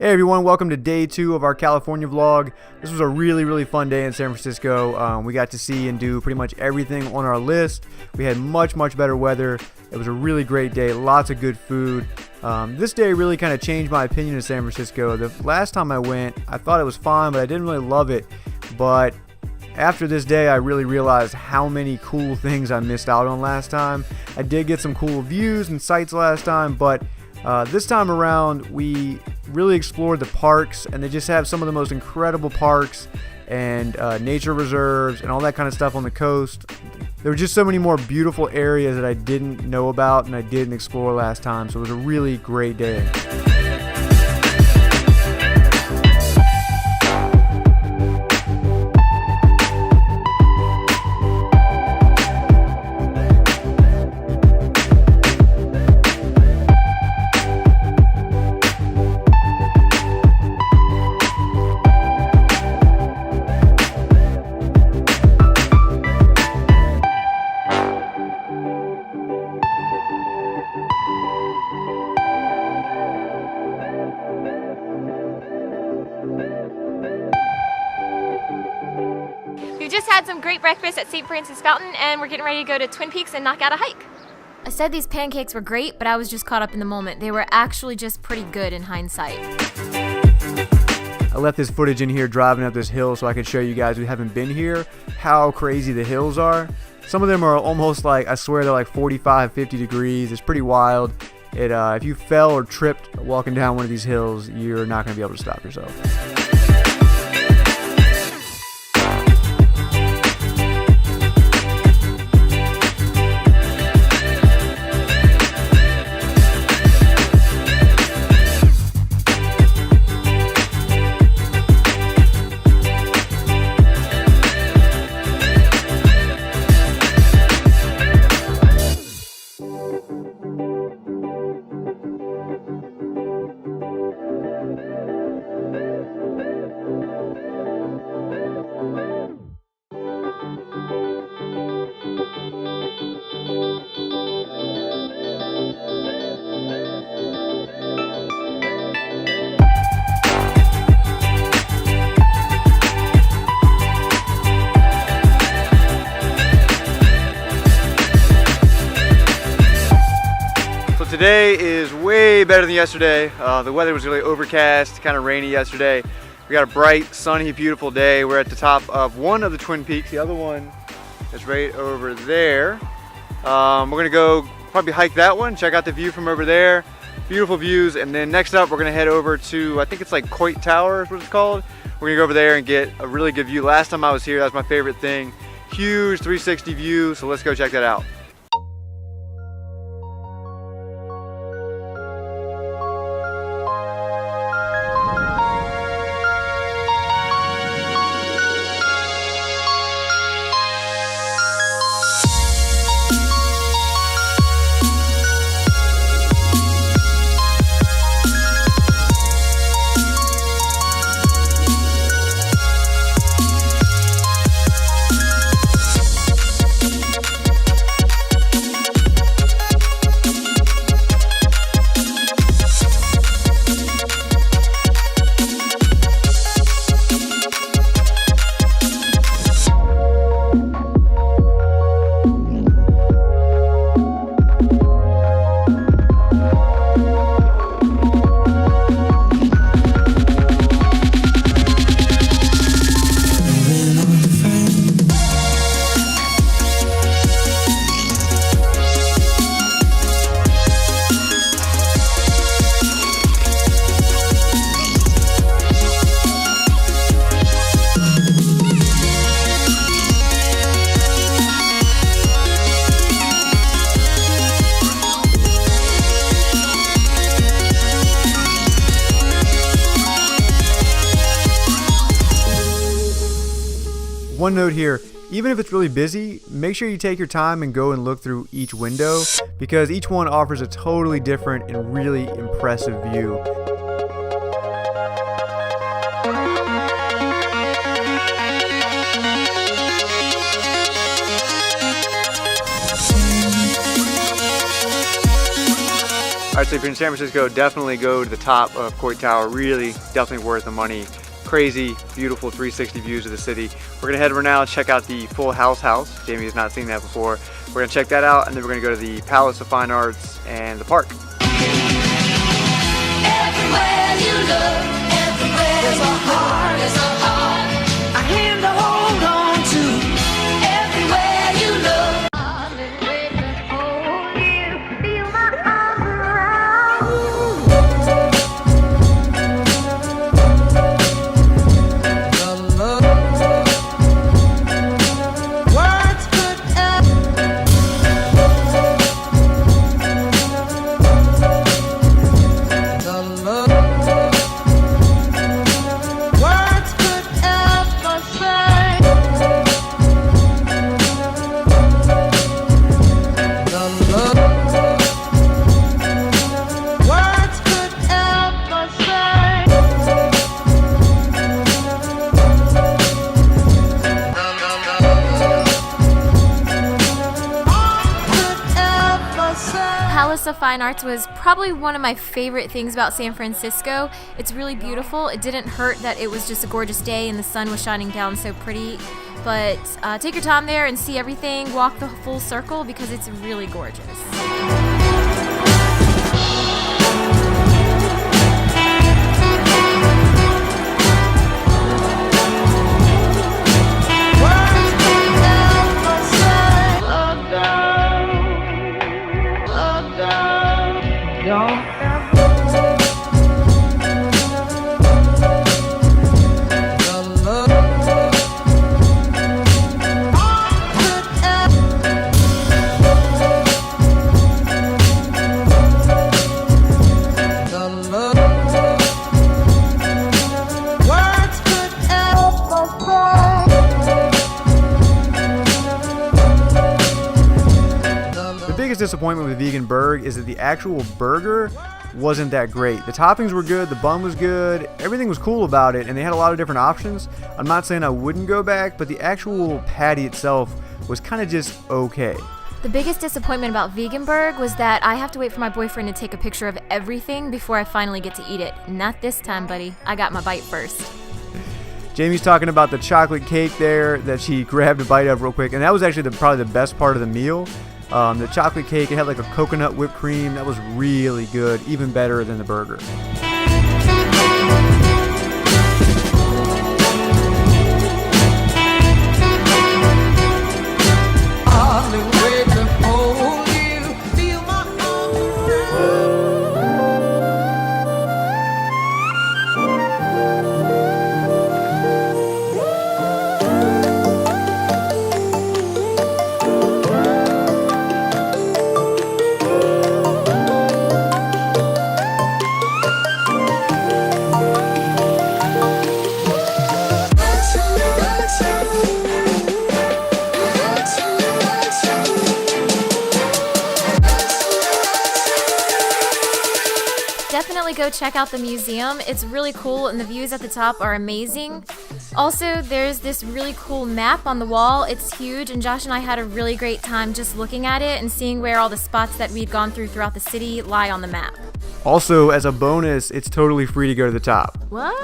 Hey everyone, welcome to day 2 of our California vlog. This was a really fun day in San Francisco. We got to see and do pretty much everything on our list. We had much better weather. It was a really great day, lots of good food. This day really kind of changed my opinion of San Francisco. The last time I went, I thought it was fine, but I didn't really love it. But after this day, I really realized how many cool things I missed out on last time. I did get some cool views and sights last time, but this time around, we really explored the parks, and they just have some of the most incredible parks and nature reserves and all that kind of stuff on the coast. There were just so many more beautiful areas that I didn't know about and I didn't explore last time, so it was a really great day. We just had some great breakfast at St. Francis Fountain, and we're getting ready to go to Twin Peaks and knock out a hike. I said these pancakes were great, but I was just caught up in the moment. They were actually just pretty good in hindsight. I left this footage in here driving up this hill so I could show you guys who haven't been here how crazy the hills are. Some of them are almost like, I swear they're like 45, 50 degrees. It's pretty wild. If you fell or tripped walking down one of these hills, you're not going to be able to stop yourself. Today is way better than yesterday. The weather was really overcast, kind of rainy yesterday. We got a bright, sunny, beautiful day. We're at the top of one of the Twin Peaks. The other one is right over there. We're gonna go probably hike that one, check out the view from over there. Beautiful views, and then next up we're gonna head over to, I think it's like Coit Tower is what it's called. We're gonna go over there and get a really good view. Last time I was here, that was my favorite thing. Huge 360 view, so let's go check that out. One note here, even if it's really busy, make sure you take your time and go and look through each window, because each one offers a totally different and really impressive view. Alright, so if you're in San Francisco, definitely go to the top of Coit Tower. Really, definitely worth the money. Crazy, beautiful 360 views of the city. We're gonna head over now and check out the Full House House. Jamie has not seen that before. We're gonna check that out, and then we're gonna go to the Palace of Fine Arts and the park. Everywhere you look, everywhere there's a heart, a hand to hold on to. Everywhere you look, feel my arms around words could Palace of Fine Arts was probably one of my favorite things about San Francisco. It's really beautiful. It didn't hurt that it was just a gorgeous day and the sun was shining down so pretty. But take your time there and see everything. Walk the full circle because it's really gorgeous. Disappointment with Vegan Burg is that the actual burger wasn't that great. The toppings were good, the bun was good, everything was cool about it, and they had a lot of different options. I'm not saying I wouldn't go back, but the actual patty itself was kind of just okay. The biggest disappointment about Veganburg was that I have to wait for my boyfriend to take a picture of everything before I finally get to eat it. Not this time, buddy. I got my bite first. Jamie's talking about the chocolate cake there that she grabbed a bite of real quick, and that was actually probably the best part of the meal. The chocolate cake, it had like a coconut whipped cream. That was really good, even better than the burger. Definitely go check out the museum. It's really cool and the views at the top are amazing. Also, there's this really cool map on the wall. It's huge and Josh and I had a really great time just looking at it and seeing where all the spots that we'd gone through throughout the city lie on the map. Also, as a bonus, it's totally free to go to the top. What?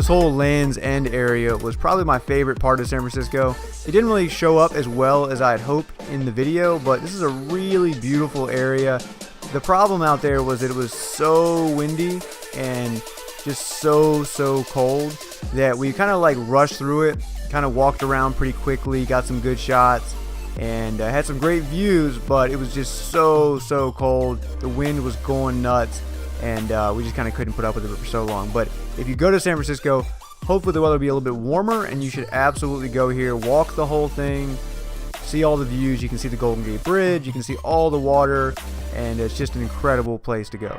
whole Land's End area was probably my favorite part of San Francisco. It didn't really show up as well as I had hoped in the video, but this is a really beautiful area. The problem out there was that it was so windy and just so cold that we kind of like rushed through it, kind of walked around pretty quickly, got some good shots, and had some great views, but it was just so cold. The wind was going nuts, and we just kind of couldn't put up with it for so long. But if you go to San Francisco, hopefully the weather will be a little bit warmer, and you should absolutely go here, walk the whole thing, see all the views. You can see the Golden Gate Bridge, you can see all the water, and it's just an incredible place to go.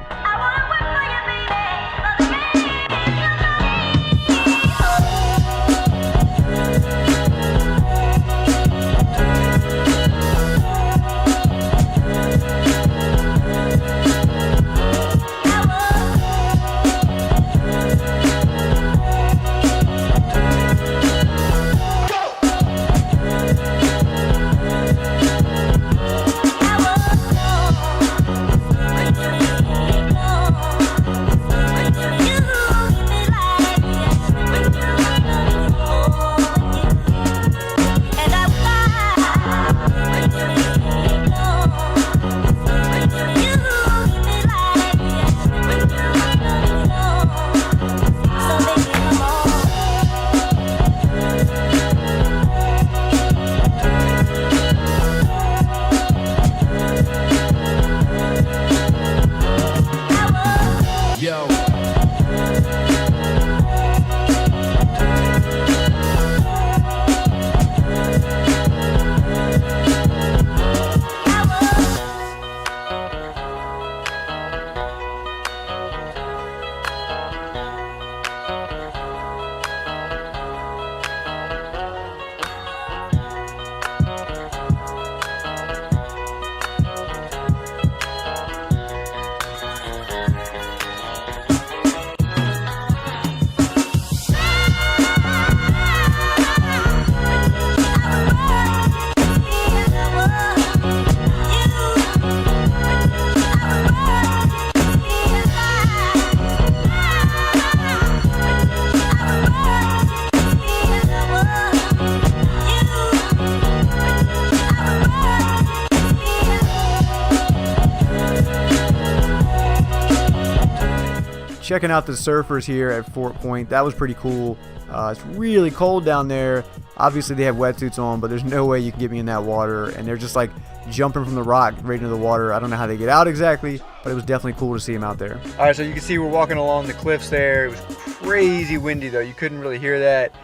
Checking out the surfers here at Fort Point. That was pretty cool. It's really cold down there. Obviously they have wetsuits on, but there's no way you can get me in that water, and they're just like jumping from the rock right into the water. I don't know how they get out exactly, but it was definitely cool to see them out there. All right, so you can see we're walking along the cliffs there. It was crazy windy though. You couldn't really hear that.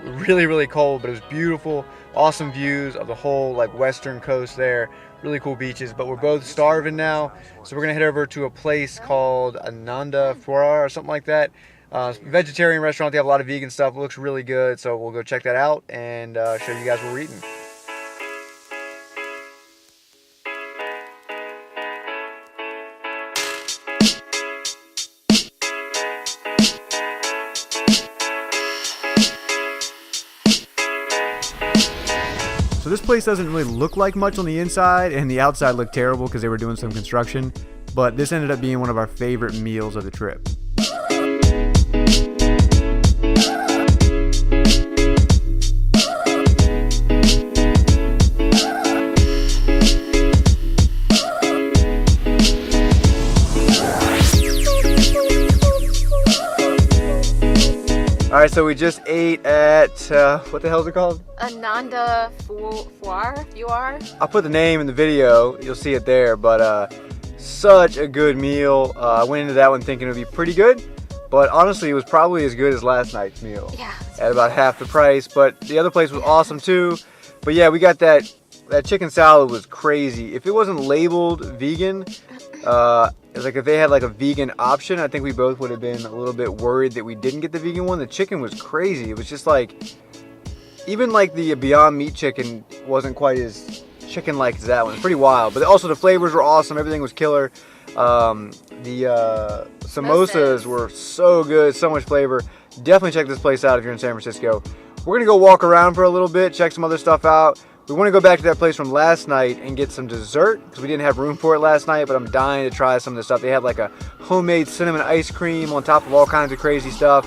Really cold, but it was beautiful. Awesome views of the whole like western coast there. Really cool beaches, but we're both starving now, so we're gonna head over to a place called Ananda Fuara or something like that. Vegetarian restaurant. They have a lot of vegan stuff. It looks really good, so we'll go check that out and show you guys what we're eating. So this place doesn't really look like much on the inside, and the outside looked terrible because they were doing some construction, but this ended up being one of our favorite meals of the trip. Alright, so we just ate at, what the hell is it called? Ananda Fuar. I'll put the name in the video, you'll see it there, but such a good meal. I went into that one thinking it would be pretty good, but honestly it was probably as good as last night's meal. Yeah. At about half the price, but the other place was awesome too. But yeah, we got that chicken salad was crazy. If it wasn't labeled vegan, like if they had like a vegan option, I think we both would have been a little bit worried that we didn't get the vegan one. The chicken was crazy. It was just like, even like the Beyond Meat chicken wasn't quite as chicken-like as that one. It's pretty wild. But also the flavors were awesome. Everything was killer. The samosas were so good, so much flavor. Definitely check this place out if you're in San Francisco. We're gonna go walk around for a little bit, check some other stuff out. We want to go back to that place from last night and get some dessert because we didn't have room for it last night, but I'm dying to try some of the stuff. They have like a homemade cinnamon ice cream on top of all kinds of crazy stuff.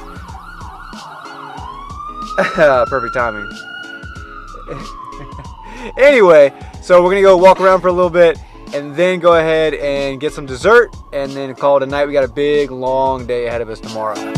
Perfect timing. Anyway, so we're gonna go walk around for a little bit and then go ahead and get some dessert and then call it a night. We got a big long day ahead of us tomorrow.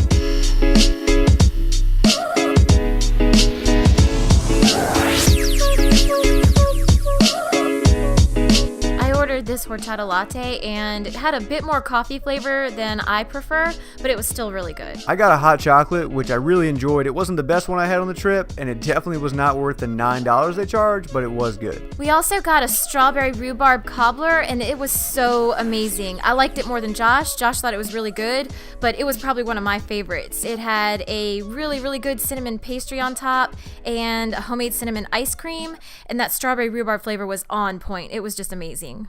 This horchata latte, and it had a bit more coffee flavor than I prefer, but it was still really good. I got a hot chocolate, which I really enjoyed. It wasn't the best one I had on the trip, and it definitely was not worth the $9 they charged, but it was good. We also got a strawberry rhubarb cobbler, and it was so amazing. I liked it more than Josh. Josh thought it was really good, but it was probably one of my favorites. It had a really, really good cinnamon pastry on top and a homemade cinnamon ice cream, and that strawberry rhubarb flavor was on point. It was just amazing.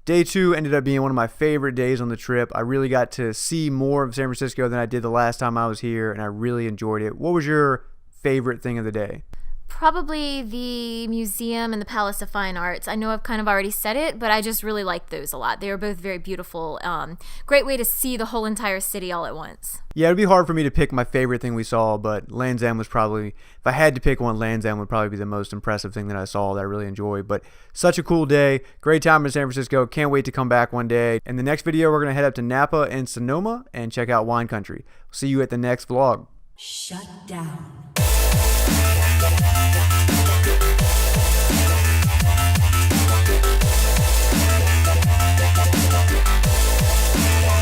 Day 2 ended up being one of my favorite days on the trip. I really got to see more of San Francisco than I did the last time I was here, and I really enjoyed it. What was your favorite thing of the day? Probably the museum and the Palace of Fine Arts. I know I've kind of already said it, but I just really liked those a lot. They were both very beautiful. Great way to see the whole entire city all at once. Yeah, it'd be hard for me to pick my favorite thing we saw, but Land's End was probably, if I had to pick one, Land's End would probably be the most impressive thing that I saw that I really enjoyed. But such a cool day. Great time in San Francisco. Can't wait to come back one day. In the next video, we're going to head up to Napa and Sonoma and check out wine country. See you at the next vlog. Shut down.